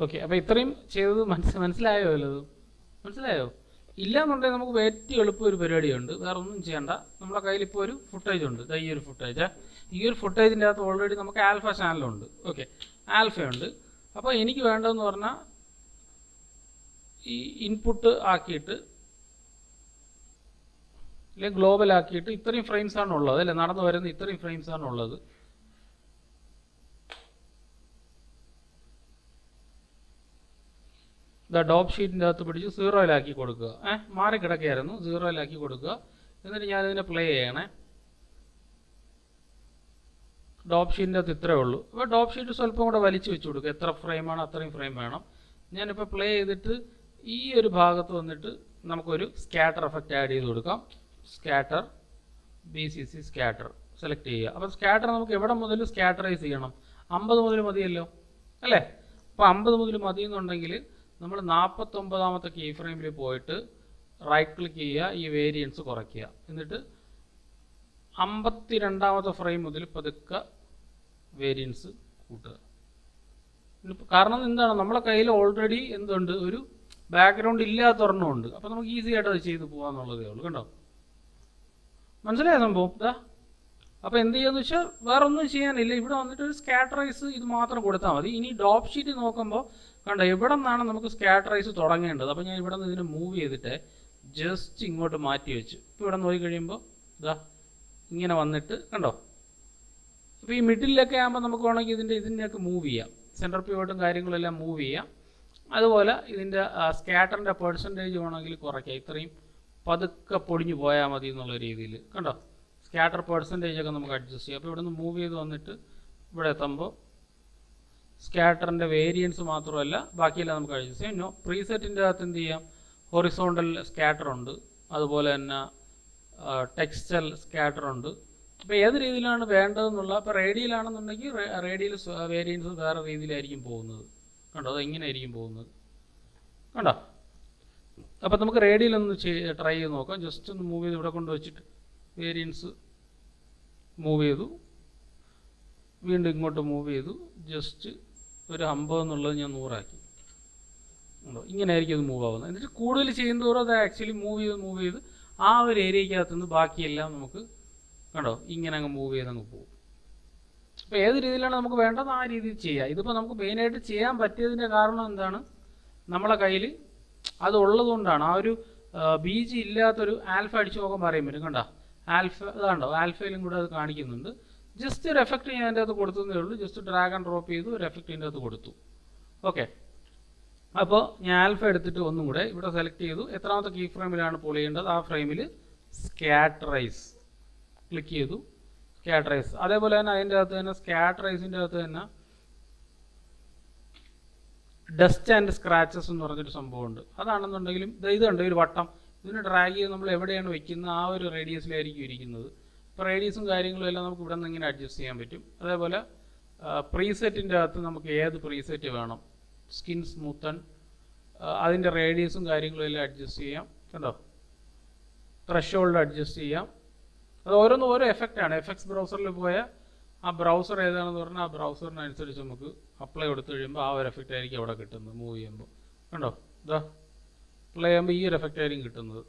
Okay, അപ്പോൾ ഇത്രയും ചെയ്തത് മനസ്സിലായോ വല്ലതും? മനസ്സിലായോ? ഇല്ലയെന്നുണ്ടെങ്കിൽ നമുക്ക് ഏറ്റവും എളുപ്പം ഒരു പരിപാടിയുണ്ട്. വേറെ ഒന്നും ചെയ്യണ്ട. നമ്മുടെ കയ്യിൽ ഇപ്പോൾ ഒരു ഫുട്ടേജ് ഉണ്ട്. ഈ ഒരു ഫുട്ടേജ്, ഈ ഒരു ഫുട്ടേജിൻ്റെ അകത്ത് ഓൾറെഡി നമുക്ക് ആൽഫ ചാനലുണ്ട്. ഓക്കെ, ആൽഫയുണ്ട്. അപ്പോൾ എനിക്ക് വേണ്ടതെന്ന് പറഞ്ഞാൽ ഈ ഇൻപുട്ട് ആക്കിയിട്ട് അല്ലെങ്കിൽ ഗ്ലോബൽ ആക്കിയിട്ട് ഇത്രയും ഫ്രെയിംസാണ് ഉള്ളത് അല്ലേ, നടന്നു വരുന്ന ഇത്രയും ഫ്രെയിംസാണ് ഉള്ളത്. ഡോപ്പ് ഷീറ്റിൻ്റെ അകത്ത് പിടിച്ച് 0-ലാക്കി കൊടുക്കുക. മാറി കിടക്കുകയായിരുന്നു, 0-ലാക്കി കൊടുക്കുക. എന്നിട്ട് ഞാനിതിനെ പ്ലേ ചെയ്യണേ. ഡോപ്പ് ഷീറ്റിൻ്റെ അകത്ത് ഇത്രയേ ഉള്ളൂ. അപ്പോൾ ഡോപ്പ് ഷീറ്റ് സ്വല്പം കൂടെ വലിച്ചു വെച്ച് കൊടുക്കുക. എത്ര ഫ്രെയിമാണ് അത്രയും ഫ്രെയിം വേണം. ഞാനിപ്പോൾ പ്ലേ ചെയ്തിട്ട് ഈ ഒരു ഭാഗത്ത് വന്നിട്ട് നമുക്കൊരു സ്കാറ്റർ എഫക്റ്റ് ആഡ് ചെയ്ത് കൊടുക്കാം. സ്കാറ്റർ, BCC സ്കാറ്റർ സെലക്ട് ചെയ്യുക. അപ്പോൾ സ്കാറ്റർ നമുക്ക് എവിടെ മുതൽ സ്കാറ്ററൈസ് ചെയ്യണം? 50 മുതൽ മതിയല്ലോ അല്ലേ? അപ്പോൾ 50 മുതൽ മതി എന്നുണ്ടെങ്കിൽ നമ്മൾ 49ാമത്തെ കീ ഫ്രെയിമിൽ പോയിട്ട് റൈറ്റ് ക്ലിക്ക് ചെയ്യുക, ഈ വേരിയൻസ് കുറയ്ക്കുക. എന്നിട്ട് 52ാമത്തെ ഫ്രെയിം മുതൽ പതുക്കെ വേരിയൻസ് കൂട്ടുക. കാരണം എന്താണ്, നമ്മളെ കയ്യിൽ ഓൾറെഡി എന്തുണ്ട്, ഒരു ബാക്ക്ഗ്രൗണ്ട് ഇല്ലാത്തൊരെണ്ണമുണ്ട്. അപ്പോൾ നമുക്ക് ഈസി ആയിട്ട് അത് ചെയ്ത് പോകാമെന്നുള്ളതേ ഉള്ളൂ. കണ്ടോ, മനസ്സിലായ സംഭവം? ഇതാ. അപ്പോൾ എന്ത് ചെയ്യാന്ന് വെച്ചാൽ വേറെ ഒന്നും ചെയ്യാനില്ല. ഇവിടെ വന്നിട്ട് ഒരു സ്കാറ്ററൈസ് ഇത് മാത്രം കൊടുത്താൽ മതി. ഇനി ഡോപ്പ് ഷീറ്റ് നോക്കുമ്പോൾ കണ്ടോ, എവിടെ നിന്നാണ് നമുക്ക് സ്കാറ്ററൈസ് തുടങ്ങേണ്ടത്. അപ്പോൾ ഞാൻ ഇവിടെ നിന്ന് ഇതിനെ മൂവ് ചെയ്തിട്ട് ജസ്റ്റ് ഇങ്ങോട്ട് മാറ്റി വെച്ചു. ഇപ്പോൾ ഇവിടെ നോക്കി കഴിയുമ്പോൾ ഇതാ ഇങ്ങനെ വന്നിട്ട് കണ്ടോ. അപ്പോൾ ഈ മിഡിലൊക്കെ ആകുമ്പോൾ നമുക്ക് വേണമെങ്കിൽ ഇതിൻ്റെയൊക്കെ മൂവ് ചെയ്യാം. സെൻറ്റർ പിവട്ടും കാര്യങ്ങളെല്ലാം മൂവ് ചെയ്യാം. അതുപോലെ ഇതിൻ്റെ സ്കാറ്ററിൻ്റെ പെർസെൻറ്റേജ് വേണമെങ്കിൽ കുറയ്ക്കാം. ഇത്രയും പതുക്കെ പൊടിഞ്ഞു പോയാൽ മതി എന്നുള്ള രീതിയിൽ. കണ്ടോ, സ്കാറ്റർ പെർസെൻറ്റേജൊക്കെ നമുക്ക് അഡ്ജസ്റ്റ് ചെയ്യാം. അപ്പോൾ ഇവിടെ നിന്ന് മൂവ് ചെയ്ത് വന്നിട്ട് ഇവിടെ എത്തുമ്പോൾ സ്കാറ്ററിൻ്റെ വേരിയൻസ് മാത്രമല്ല ബാക്കിയെല്ലാം നമുക്ക് അഡ്ജസ്റ്റ് ചെയ്യാം. പ്രീസെറ്റിൻ്റെ അകത്ത് എന്ത് ചെയ്യാം, ഹൊറിസോണ്ടൽ സ്കാറ്ററുണ്ട്, അതുപോലെ തന്നെ ടെക്സ്റ്റൽ സ്കാറ്ററുണ്ട്. അപ്പോൾ ഏത് രീതിയിലാണ് വേണ്ടതെന്നുള്ള, ഇപ്പോൾ റേഡിയലാണെന്നുണ്ടെങ്കിൽ റേഡിയൽ വേരിയൻസ് വേറെ രീതിയിലായിരിക്കും പോകുന്നത്. കണ്ടോ, അത് ഇങ്ങനെ ആയിരിക്കും പോകുന്നത്. കണ്ടോ, അപ്പോൾ നമുക്ക് റേഡിയലൊന്ന് ട്രൈ ചെയ്ത് നോക്കാം. ജസ്റ്റ് ഒന്ന് മൂവ് ചെയ്ത് ഇവിടെ കൊണ്ട് വെച്ചിട്ട് വേരിയൻസ് മൂവ് ചെയ്തു, വീണ്ടും ഇങ്ങോട്ട് മൂവ് ചെയ്തു. ജസ്റ്റ് ഒരു 50 എന്നുള്ളത് ഞാൻ 100 ആക്കി. ഉണ്ടോ, ഇങ്ങനെ ആയിരിക്കും അത് മൂവ് ആവുന്നത്. എന്നിട്ട് കൂടുതൽ ചെയ്യുന്നതോറും അത് ആക്ച്വലി മൂവ് ചെയ്ത് ആ ഒരു ഏരിയക്കകത്ത് നിന്ന് ബാക്കിയെല്ലാം നമുക്ക് കണ്ടോ ഇങ്ങനെ അങ്ങ് മൂവ് ചെയ്ത് അങ്ങ് പോകും. അപ്പോൾ ഏത് രീതിയിലാണ് നമുക്ക് വേണ്ടത് ആ രീതിയിൽ ചെയ്യുക. ഇതിപ്പോൾ നമുക്ക് മെയിനായിട്ട് ചെയ്യാൻ പറ്റിയതിൻ്റെ കാരണം എന്താണ്, നമ്മളെ കയ്യിൽ അത് ഉള്ളതുകൊണ്ടാണ്. ആ ഒരു BG ഇല്ലാത്തൊരു ആൽഫ അടിച്ചു നോക്കാൻ പറയാൻ പറ്റും. കണ്ടോ, ആൽഫ ഇതാണ്ടോ, ആൽഫയിലും കൂടെ അത് കാണിക്കുന്നുണ്ട്. ജസ്റ്റ് ഒരു എഫക്റ്റ് ഞാൻ അതിൻ്റെ അകത്ത് കൊടുത്തതേ ഉള്ളൂ. ജസ്റ്റ് ഡ്രാഗ് ആൻഡ് ഡ്രോപ്പ് ചെയ്തു ഒരു എഫക്റ്റ് ഇതിൻ്റെ അകത്ത് കൊടുത്തു. ഓക്കെ, അപ്പോൾ ഞാൻ ആൽഫ എടുത്തിട്ട് ഒന്നും കൂടെ ഇവിടെ സെലക്ട് ചെയ്തു. എത്രാമത്തെ കീ ഫ്രെയിമിലാണ് പുൾ ചെയ്യേണ്ടത് ആ ഫ്രെയിമിൽ സ്കാറ്ററൈസ് ക്ലിക്ക് ചെയ്തു. സ്കാറ്ററൈസ് അതേപോലെ തന്നെ അതിൻ്റെ അകത്ത് തന്നെ സ്കാറ്ററൈസിൻ്റെ അകത്ത് തന്നെ ഡസ്റ്റ് ആൻഡ് സ്ക്രാച്ചസ് എന്ന് പറഞ്ഞൊരു സംഭവമുണ്ട്. അതാണെന്നുണ്ടെങ്കിലും ഇത് കണ്ടോ, ഒരു വട്ടം ഇതിനെ ഡ്രാഗ് ചെയ്ത് നമ്മൾ എവിടെയാണ് വെക്കുന്നത് ആ ഒരു റേഡിയസിലായിരിക്കും ഇരിക്കുന്നത്. ഇപ്പോൾ റേഡിയസും കാര്യങ്ങളും എല്ലാം നമുക്ക് ഇവിടെ നിന്ന് ഇങ്ങനെ അഡ്ജസ്റ്റ് ചെയ്യാൻ പറ്റും. അതേപോലെ പ്രീസെറ്റിൻ്റെ അകത്ത് നമുക്ക് ഏത് പ്രീസെറ്റ് വേണം, സ്കിൻ സ്മൂത്തൺ, അതിൻ്റെ റേഡിയസും കാര്യങ്ങളും എല്ലാം അഡ്ജസ്റ്റ് ചെയ്യാം. കണ്ടോ, ത്രഷോൾഡ് അഡ്ജസ്റ്റ് ചെയ്യാം. അത് ഓരോന്നും ഓരോ എഫക്റ്റാണ്. എഫക്ട്സ് ബ്രൗസറിൽ പോയാൽ ആ ബ്രൗസർ ഏതാണെന്ന് പറഞ്ഞാൽ ആ ബ്രൗസറിനനുസരിച്ച് നമുക്ക് അപ്ലൈ കൊടുത്തു കഴിയുമ്പോൾ ആ ഒരു എഫക്റ്റ് ആയിരിക്കും അവിടെ കിട്ടുന്നത്. മൂവ് ചെയ്യുമ്പോൾ കണ്ടോ, ഇതാ പ്ലേ ചെയ്യുമ്പോൾ ഈ ഒരു എഫക്റ്റ് ആയിരിക്കും കിട്ടുന്നത്.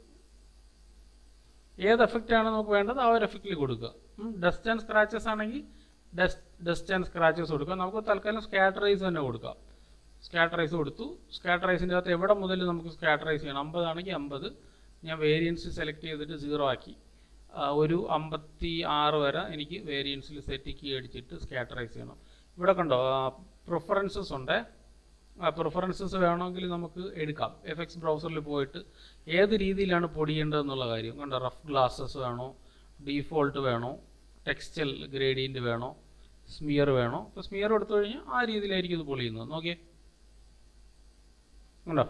ഏത് എഫക്റ്റാണ് നമുക്ക് വേണ്ടത് ആ ഒരു എഫക്റ്റിൽ കൊടുക്കുക. ഡസ്റ്റ് ആൻഡ് സ്ക്രാച്ചസ് ആണെങ്കിൽ ഡസ്റ്റ് ആൻഡ് സ്ക്രാച്ചസ് കൊടുക്കുക. നമുക്ക് തൽക്കാലം സ്കാറ്ററൈസ് തന്നെ കൊടുക്കാം. സ്കാറ്ററൈസ് കൊടുത്തു. സ്കാറ്ററൈസിൻ്റെ അകത്ത് എവിടെ മുതൽ നമുക്ക് സ്കാറ്ററൈസ് ചെയ്യണം, 50 ആണെങ്കിൽ 50. ഞാൻ വേരിയൻസ് സെലക്ട് ചെയ്തിട്ട് 0 ആക്കി. ഒരു 56 വരെ എനിക്ക് വേരിയൻസിൽ സെറ്റ് കീ അടിച്ചിട്ട് സ്കാറ്ററൈസ് ചെയ്യണം. ഇവിടെ കണ്ടോ പ്രിഫറൻസസ് ഉണ്ട്. പ്രിഫറൻസസ് വേണമെങ്കിൽ നമുക്ക് എടുക്കാം. എഫക്ട്സ് ബ്രൗസറിൽ പോയിട്ട് ഏത് രീതിയിലാണ് പൊടിയേണ്ടതെന്നുള്ള കാര്യം കണ്ടോ. റഫ് ഗ്ലാസസ് വേണോ, ഡീഫോൾട്ട് വേണോ, ടെക്സ്റ്റൽ ഗ്രേഡിയൻറ്റ് വേണോ, സ്മിയർ വേണോ. ഇപ്പോൾ സ്മിയർ എടുത്തു കഴിഞ്ഞാൽ ആ രീതിയിലായിരിക്കും ഇത് പൊളിയുന്നത്. നോക്കിയേ കണ്ടോ,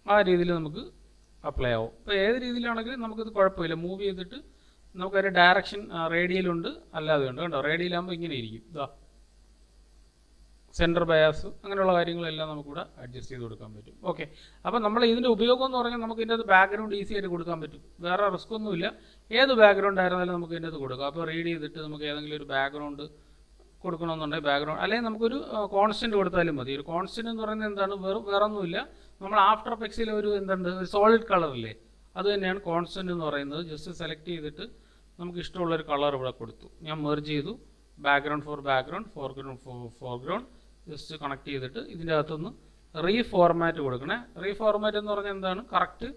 ആ രീതിയിൽ നമുക്ക് അപ്ലൈ ആവും. ഇപ്പോൾ ഏത് രീതിയിലാണെങ്കിലും നമുക്കിത് കുഴപ്പമില്ല. മൂവ് ചെയ്തിട്ട് നമുക്കൊരു ഡയറക്ഷൻ റേഡിയലുണ്ട് അല്ലാതെ ഉണ്ട്. കണ്ടോ, റേഡിയലാകുമ്പോൾ ഇങ്ങനെ ഇരിക്കും. ഇതാ സെൻറ്റർ ബയാസ് അങ്ങനെയുള്ള കാര്യങ്ങളെല്ലാം നമുക്കിവിടെ അഡ്ജസ്റ്റ് ചെയ്ത് കൊടുക്കാൻ പറ്റും. ഓക്കെ, അപ്പോൾ നമ്മൾ ഇതിൻ്റെ ഉപയോഗം എന്ന് പറഞ്ഞാൽ നമുക്ക് ഇതിൻ്റെ അത് ബാക്ക്ഗ്രൗണ്ട് ഈസി ആയിട്ട് കൊടുക്കാൻ പറ്റും. വേറെ റിസ്ക് ഒന്നുമില്ല. ഏത് ബാക്ക്ഗ്രൗണ്ട് ആയിരുന്നാലും നമുക്ക് ഇതിൻ്റെ അത് കൊടുക്കാം. അപ്പോൾ റീഡ് ചെയ്തിട്ട് നമുക്ക് ഏതെങ്കിലും ഒരു ബാക്ക്ഗ്രൗണ്ട് കൊടുക്കണമെന്നുണ്ടെങ്കിൽ ബാക്ക്ഗ്രൗണ്ട്, അല്ലെങ്കിൽ നമുക്കൊരു കോൺസ്റ്റൻറ്റ് കൊടുത്താലും മതി. ഒരു കോൺസ്റ്റൻറ്റ് എന്ന് പറയുന്നത് എന്താണ്, വേറെ ഒന്നുമില്ല, നമ്മൾ ആഫ്റ്റർ എഫക്ട്സിൽ ഒരു എന്തുണ്ട്, ഒരു സോളിഡ് കളറില്ലേ, അത് തന്നെയാണ് കോൺസ്റ്റൻറ്റ് എന്ന് പറയുന്നത്. ജസ്റ്റ് സെലക്ട് ചെയ്തിട്ട് നമുക്ക് ഇഷ്ടമുള്ളൊരു കളർ ഇവിടെ കൊടുത്തു. ഞാൻ മെർജ് ചെയ്തു, background for background, foreground just connect ചെയ്തിട്ട് ഇതിൻ്റെ അകത്തൊന്ന് റീഫോർമാറ്റ് കൊടുക്കണേ. റീഫോർമാറ്റ് എന്ന് പറഞ്ഞാൽ എന്താണ്, കറക്റ്റ്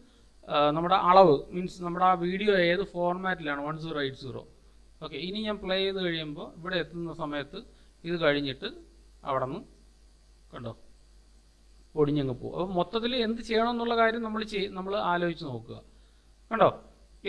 നമ്മുടെ അളവ്, മീൻസ് നമ്മുടെ ആ വീഡിയോ ഏത് ഫോർമാറ്റിലാണ് 1080. ഓക്കെ, ഇനി ഞാൻ പ്ലേ ചെയ്ത് കഴിയുമ്പോൾ ഇവിടെ എത്തുന്ന സമയത്ത് ഇത് കഴിഞ്ഞിട്ട് അവിടെ നിന്ന് കണ്ടോ പൊടിഞ്ഞങ്ങ് പോകും. അപ്പോൾ മൊത്തത്തിൽ എന്ത് ചെയ്യണമെന്നുള്ള കാര്യം നമ്മൾ ആലോചിച്ച് നോക്കുക. കണ്ടോ,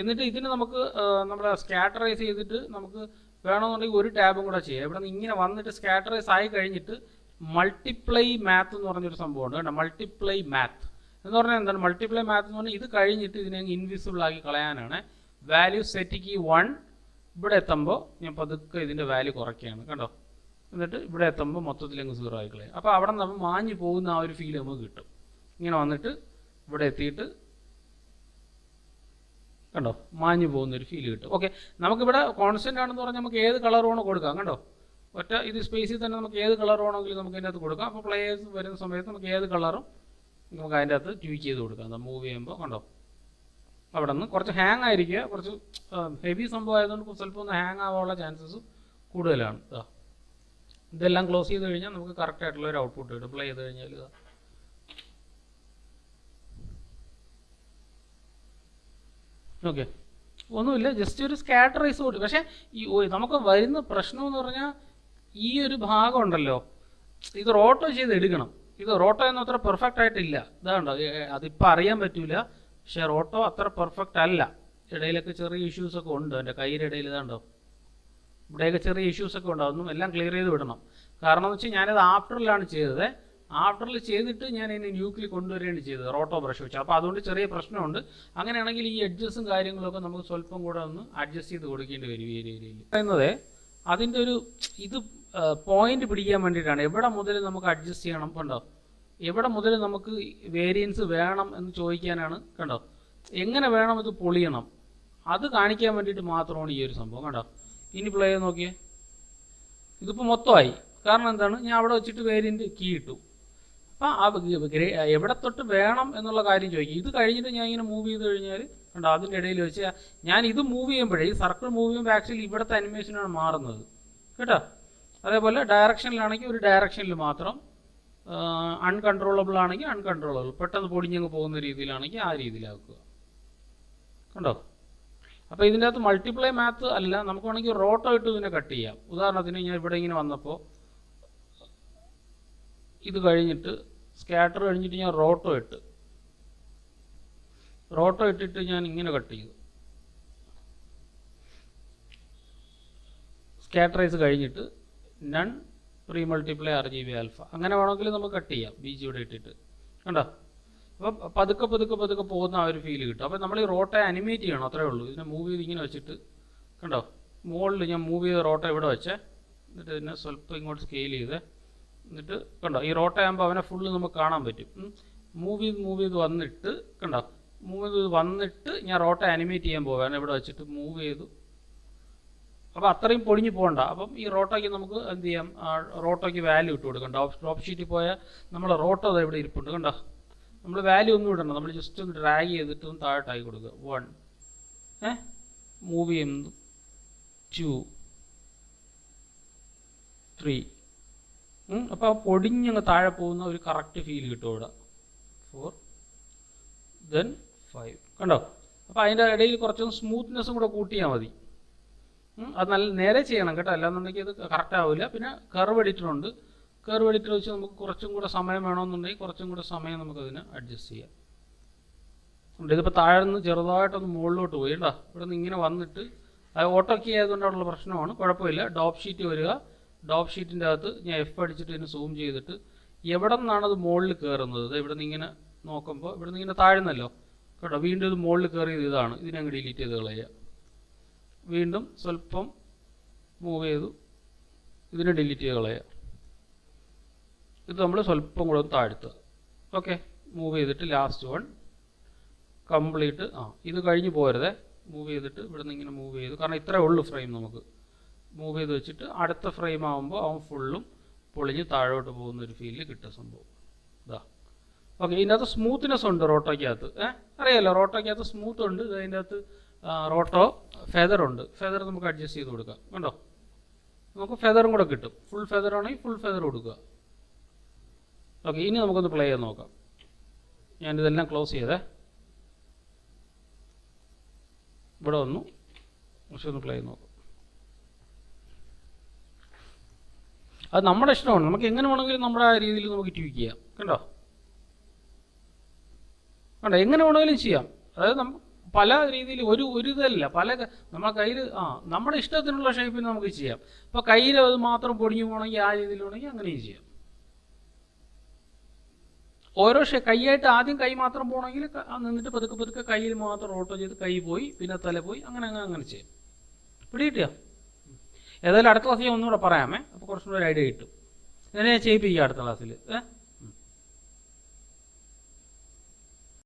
എന്നിട്ട് ഇതിന് നമുക്ക് നമ്മുടെ സ്കാറ്ററൈസ് ചെയ്തിട്ട് നമുക്ക് വേണമെന്നുണ്ടെങ്കിൽ ഒരു ടാബും കൂടെ ചെയ്യാം. ഇവിടെ നിന്ന് ഇങ്ങനെ വന്നിട്ട് സ്കാറ്ററൈസ് ആയി കഴിഞ്ഞിട്ട് മൾട്ടിപ്ലൈ മാത്ത് എന്ന് പറഞ്ഞൊരു സംഭവമുണ്ട്. കേട്ടോ, മൾട്ടിപ്ലൈ മാത്ത് എന്ന് പറഞ്ഞാൽ എന്താണ്, മൾട്ടിപ്ലൈ മാത്ത് എന്ന് പറഞ്ഞാൽ ഇത് കഴിഞ്ഞിട്ട് ഇതിനെ ഇൻവിസിബിൾ ആക്കി കളയാനാണ്. വാല്യൂ സെറ്റ് കീ 1, ഇവിടെ എത്തുമ്പോൾ ഞാൻ പതുക്കെ ഇതിൻ്റെ വാല്യൂ കുറയ്ക്കുകയാണ്. കണ്ടോ, എന്നിട്ട് ഇവിടെ എത്തുമ്പോൾ മൊത്തത്തിൽ അങ്ങ് 0 ആയി കളയും. അപ്പോൾ അവിടെ നമ്മൾ മാഞ്ഞു പോകുന്ന ആ ഒരു ഫീൽ നമുക്ക് കിട്ടും. ഇങ്ങനെ വന്നിട്ട് ഇവിടെ എത്തിയിട്ട് കണ്ടോ മാഞ്ഞു പോകുന്നൊരു ഫീൽ കിട്ടും. ഓക്കെ, നമുക്കിവിടെ കോൺസ്റ്റൻ്റ് ആണെന്ന് പറഞ്ഞാൽ നമുക്ക് ഏത് കളർ വേണോ കൊടുക്കാം. കണ്ടോ, ഒറ്റ ഇത് സ്പേസിൽ തന്നെ നമുക്ക് ഏത് കളർ വേണമെങ്കിലും നമുക്ക് അതിൻ്റെ അകത്ത് കൊടുക്കാം. അപ്പോൾ പ്ലേയേഴ്സ് വരുന്ന സമയത്ത് നമുക്ക് ഏത് കളറും നമുക്ക് അതിൻ്റെ അകത്ത് ട്വീക്ക് ചെയ്ത് കൊടുക്കാം. മൂവ് ചെയ്യുമ്പോൾ കണ്ടോ അവിടെ നിന്ന് കുറച്ച് ഹാങ് ആയിരിക്കുക, കുറച്ച് ഹെവി സംഭവം ആയതുകൊണ്ട് ചിലപ്പോൾ ഒന്ന് ഹാങ് ആവാനുള്ള ചാൻസസ് കൂടുതലാണ്. ഇതെല്ലാം ക്ലോസ് ചെയ്ത് കഴിഞ്ഞാൽ നമുക്ക് കറക്റ്റ് ആയിട്ടുള്ള ഒരു ഔട്ട്പുട്ട് കിട്ടും. പ്ലേ ചെയ്ത് കഴിഞ്ഞാൽ ഓക്കെ, ഒന്നുമില്ല, ജസ്റ്റ് ഒരു സ്കാറ്ററൈസ് കൂടി. പക്ഷേ ഈ നമുക്ക് വരുന്ന പ്രശ്നം എന്ന് പറഞ്ഞാൽ ഈ ഒരു ഭാഗം ഉണ്ടല്ലോ, ഇത് റോട്ടോ ചെയ്ത് എടുക്കണം. ഇത് റോട്ടോ ഒന്നും അത്ര പെർഫെക്റ്റ് ആയിട്ടില്ല. ഇതാണ്ടോ, അതിപ്പോൾ അറിയാൻ പറ്റൂല, പക്ഷേ റോട്ടോ അത്ര പെർഫെക്റ്റ് അല്ല. ഇടയിലൊക്കെ ചെറിയ ഇഷ്യൂസൊക്കെ ഉണ്ട്. എൻ്റെ കയ്യുടെ ഇടയിൽ ഇതാണ്ടോ, ഇവിടെയൊക്കെ ചെറിയ ഇഷ്യൂസൊക്കെ ഉണ്ട്. അതൊന്നും എല്ലാം ക്ലിയർ ചെയ്ത് വിടണം. കാരണം എന്ന് വെച്ചാൽ ഞാനത് ആഫ്റ്ററിലാണ് ചെയ്തത്. ആഫ്റ്ററിൽ ചെയ്തിട്ട് ഞാൻ ഇതിനെ ന്യൂക്കിൽ കൊണ്ടുവരികയാണ് ചെയ്തത്, റോട്ടോ ബ്രഷ് വെച്ച്. അപ്പോൾ അതുകൊണ്ട് ചെറിയ പ്രശ്നമുണ്ട്. അങ്ങനെയാണെങ്കിൽ ഈ എഡ്ജസും കാര്യങ്ങളൊക്കെ നമുക്ക് സ്വല്പം കൂടെ ഒന്ന് അഡ്ജസ്റ്റ് ചെയ്ത് കൊടുക്കേണ്ടി വരും ഈ ഏരിയയിൽ. പറയുന്നത് അതിൻ്റെ ഒരു ഇത് പോയിന്റ് പിടിക്കാൻ വേണ്ടിയിട്ടാണ്. എവിടെ മുതൽ നമുക്ക് അഡ്ജസ്റ്റ് ചെയ്യണം, കണ്ടോ, എവിടെ മുതൽ നമുക്ക് വേരിയൻസ് വേണം എന്ന് ചോദിക്കാനാണ്. കണ്ടോ, എങ്ങനെ വേണം ഇത് പൊളിയണം, അത് കാണിക്കാൻ വേണ്ടിയിട്ട് മാത്രമാണ് ഈ ഒരു സംഭവം. കണ്ടോ, ഇനി പ്ലേ ചെയ്ത് നോക്കിയേ, ഇതിപ്പോൾ മൊത്തമായി. കാരണം എന്താണ്, ഞാൻ അവിടെ വെച്ചിട്ട് വേരിയൻ്റ് കീ ഇട്ടു. അപ്പം എവിടെ തൊട്ട് വേണം എന്നുള്ള കാര്യം ചോദിക്കും. ഇത് കഴിഞ്ഞിട്ട് ഞാൻ ഇങ്ങനെ മൂവ് ചെയ്ത് കഴിഞ്ഞാൽ കണ്ടോ, അതിൻ്റെ ഇടയിൽ വെച്ച് ഞാൻ ഇത് മൂവ് ചെയ്യുമ്പോഴേ, ഈ സർക്കിൾ മൂവ് ചെയ്യുമ്പോൾ ആക്ച്വലി ഇവിടുത്തെ അനിമേഷനാണ് മാറുന്നത് കേട്ടോ. അതേപോലെ ഡയറക്ഷനിലാണെങ്കിൽ ഒരു ഡയറക്ഷനിൽ മാത്രം, അൺകൺട്രോളബിൾ ആണെങ്കിൽ അൺകൺട്രോളബിൾ, പെട്ടെന്ന് പൊടിഞ്ഞങ്ങ് പോകുന്ന രീതിയിലാണെങ്കിൽ ആ രീതിയിലാക്കുക. കണ്ടോ, അപ്പോൾ ഇതിൻ്റെ അകത്ത് മൾട്ടിപ്ലൈ മാത്ത് അല്ല, നമുക്ക് വേണമെങ്കിൽ റോട്ടോ ഇട്ട് ഇതിനെ കട്ട് ചെയ്യാം. ഉദാഹരണത്തിന് ഞാൻ ഇവിടെ ഇങ്ങനെ വന്നപ്പോൾ ഇത് കഴിഞ്ഞിട്ട് സ്കാറ്റർ കഴിഞ്ഞിട്ട് ഞാൻ റോട്ടോ ഇട്ടിട്ട് ഞാൻ ഇങ്ങനെ കട്ട് ചെയ്തു. സ്കാറ്ററൈസ് കഴിഞ്ഞിട്ട് none pre multiply RGB alpha, അങ്ങനെ വേണമെങ്കിൽ നമുക്ക് കട്ട് ചെയ്യാം BG ഇവിടെ ഇട്ടിട്ട്. കണ്ടോ, അപ്പോൾ പതുക്കെ പോകുന്ന ആ ഒരു ഫീൽ കിട്ടും. അപ്പോൾ നമ്മൾ ഈ റോട്ടയെ അനിമേറ്റ് ചെയ്യണം, അത്രേ ഉള്ളൂ. ഇതിനെ മൂവ് ചെയ്ത് ഇങ്ങനെ വെച്ചിട്ട് കണ്ടോ, മുകളിൽ ഞാൻ മൂവ് ചെയ്ത റോട്ട ഇവിടെ വെച്ചേ, എന്നിട്ട് ഇതിനെ സ്വല്പം ഇങ്ങോട്ട് സ്കെയിൽ ചെയ്ത്, എന്നിട്ട് കണ്ടോ ഈ റോട്ട ആകുമ്പോൾ അവനെ ഫുള്ള് നമുക്ക് കാണാൻ പറ്റും. മൂവ് ചെയ്ത് വന്നിട്ട് കണ്ടോ, മൂവ് ചെയ്ത് വന്നിട്ട് ഞാൻ റോട്ട അനിമേറ്റ് ചെയ്യാൻ പോവാണ്. ഇവിടെ വെച്ചിട്ട് മൂവ് ചെയ്തു. അപ്പോൾ അത്രയും പൊടിഞ്ഞ് പോകണ്ട. അപ്പം ഈ റോട്ടോയ്ക്ക് നമുക്ക് എന്ത് ചെയ്യാം, റോട്ടോയ്ക്ക് വാല്യൂ ഇട്ട് കൊടുക്കാം. ഡ്രോപ്പ് ഷീറ്റിൽ പോയാൽ നമ്മൾ റോട്ടോ ഇവിടെ ഇരിപ്പുണ്ട്. കണ്ടോ, നമ്മൾ വാല്യൂ ഒന്നും ഇടണം, നമ്മൾ ജസ്റ്റ് ഒന്ന് ഡ്രാഗ് ചെയ്തിട്ട് ഒന്ന് താഴോട്ടാക്കി കൊടുക്കുക. 1 മൂവ് ചെയ്യുന്നു, 2 3 അപ്പോൾ പൊടിഞ്ഞങ്ങ് താഴെ പോകുന്ന ഒരു കറക്റ്റ് ഫീൽ കിട്ടും ഇവിടെ. 4 then 5 കണ്ടോ. അപ്പോൾ അതിൻ്റെ ഇടയിൽ കുറച്ചൊന്ന് സ്മൂത്ത്നെസ്സും കൂടെ കൂട്ടിയാൽ മതി. അത് നല്ല നേരെ ചെയ്യണം കേട്ടോ, അല്ലാന്നുണ്ടെങ്കിൽ അത് കറക്റ്റ് ആവില്ല. പിന്നെ കർവ് എഡിറ്ററുണ്ട്. കർവ് എഡിറ്റർ വെച്ച് നമുക്ക് കുറച്ചും കൂടെ സമയം വേണമെന്നുണ്ടെങ്കിൽ കുറച്ചും കൂടെ സമയം നമുക്കതിന് അഡ്ജസ്റ്റ് ചെയ്യാം. ഇതിപ്പോൾ താഴെ നിന്ന് ചെറുതായിട്ടൊന്ന് മുകളിലോട്ട് പോയി കേട്ടോ. ഇവിടെ നിന്ന് ഇങ്ങനെ വന്നിട്ട് അത് ഓട്ടോ കീ ആയതുകൊണ്ടുള്ള പ്രശ്നമാണ്, കുഴപ്പമില്ല. ഡോപ്പ് ഷീറ്റ് വരിക. ഡോപ്പ് ഷീറ്റിൻ്റെ അകത്ത് ഞാൻ F അടിച്ചിട്ട് ഇതിന് സൂം ചെയ്തിട്ട് എവിടെ നിന്നാണ് അത് മുകളിൽ കയറുന്നത്, ഇവിടെ നിന്ന് ഇങ്ങനെ നോക്കുമ്പോൾ ഇവിടെ നിന്ന് ഇങ്ങനെ താഴ്ന്നല്ലോ കേട്ടോ. വീണ്ടും ഇത് മുകളിൽ കയറിയത് ഇതാണ്, ഇതിനങ്ങ് ഡിലീറ്റ് ചെയ്ത് കളയുക. വീണ്ടും സ്വല്പം മൂവ് ചെയ്തു ഇതിനെ ഡിലീറ്റ് ചെയ്ത് കളയുക. ഇത് നമ്മൾ സ്വല്പം കൂടെ ഒന്ന് താഴ്ത്തുക. ഓക്കെ, മൂവ് ചെയ്തിട്ട് ലാസ്റ്റ് 1 കംപ്ലീറ്റ്. ഇത് കഴിഞ്ഞ് പോരുതേ. മൂവ് ചെയ്തിട്ട് ഇവിടെ നിന്ന് ഇങ്ങനെ മൂവ് ചെയ്തു, കാരണം ഇത്രേ ഉള്ളൂ ഫ്രെയിം നമുക്ക്. മൂവ് ചെയ്ത് വെച്ചിട്ട് അടുത്ത ഫ്രെയിം ആകുമ്പോൾ അവൻ ഫുള്ളും പൊളിഞ്ഞ് താഴോട്ട് പോകുന്ന ഒരു ഫീലിൽ കിട്ടുക സംഭവം. ഇതാ ഓക്കെ. ഇതിൻ്റെ അകത്ത് സ്മൂത്ത്നെസ് ഉണ്ട് റോട്ടോയ്ക്കകത്ത്. അറിയാമല്ലോ റോട്ടോയ്ക്കകത്ത് സ്മൂത്ത് ഉണ്ട്. ഇതിൻ്റെ അകത്ത് റോട്ടോ ഫെദർ ഉണ്ട്. ഫെദർ നമുക്ക് അഡ്ജസ്റ്റ് ചെയ്ത് കൊടുക്കാം. കണ്ടോ, നമുക്ക് ഫെദറും കൂടെ കിട്ടും. ഫുൾ ഫെദർ ആണെങ്കിൽ ഫുൾ ഫെദർ കൊടുക്കുക. ഓക്കെ, ഇനി നമുക്കൊന്ന് പ്ലേ ചെയ്ത് നോക്കാം. ഞാനിതെല്ലാം ക്ലോസ് ചെയ്തേ, ഇവിടെ വന്നു. പക്ഷെ ഒന്ന് പ്ലേ ചെയ്ത് നോക്കാം. അത് നമ്മുടെ ഇഷ്ടമാണ്. നമുക്ക് എങ്ങനെ വേണമെങ്കിലും നമ്മുടെ ആ രീതിയിൽ നമുക്ക് ട്യൂക്ക് ചെയ്യാം. കണ്ടോ കണ്ടോ, എങ്ങനെ വേണമെങ്കിലും ചെയ്യാം. അതായത് പല രീതിയിൽ ഒരു ഇതല്ല, പല നമ്മളെ കയ്യിൽ നമ്മുടെ ഇഷ്ടത്തിനുള്ള ഷേപ്പിന് നമുക്ക് ചെയ്യാം. ഇപ്പോൾ കയ്യിൽ അത് മാത്രം പൊടിഞ്ഞു പോകണമെങ്കിൽ ആ രീതിയിൽ വേണമെങ്കിൽ അങ്ങനെയും ചെയ്യാം. ഓരോ കൈയായിട്ട് ആദ്യം കൈ മാത്രം പോകണമെങ്കിൽ നിന്നിട്ട് പതുക്കെ പതുക്കെ കയ്യിൽ മാത്രം റോട്ടോ ചെയ്ത് കൈ പോയി പിന്നെ തല പോയി അങ്ങനെ ചെയ്യാം. പിടികിട്ടിയോ? ഏതായാലും അടുത്ത ക്ലാസ്സിൽ ഒന്നുകൂടെ പറയാമേ. അപ്പോൾ കുറച്ചുകൂടെ ഒരു ഐഡിയ കിട്ടും. ഇതിനെ ചെയ്യിപ്പിക്കുക അടുത്ത ക്ലാസ്സിൽ.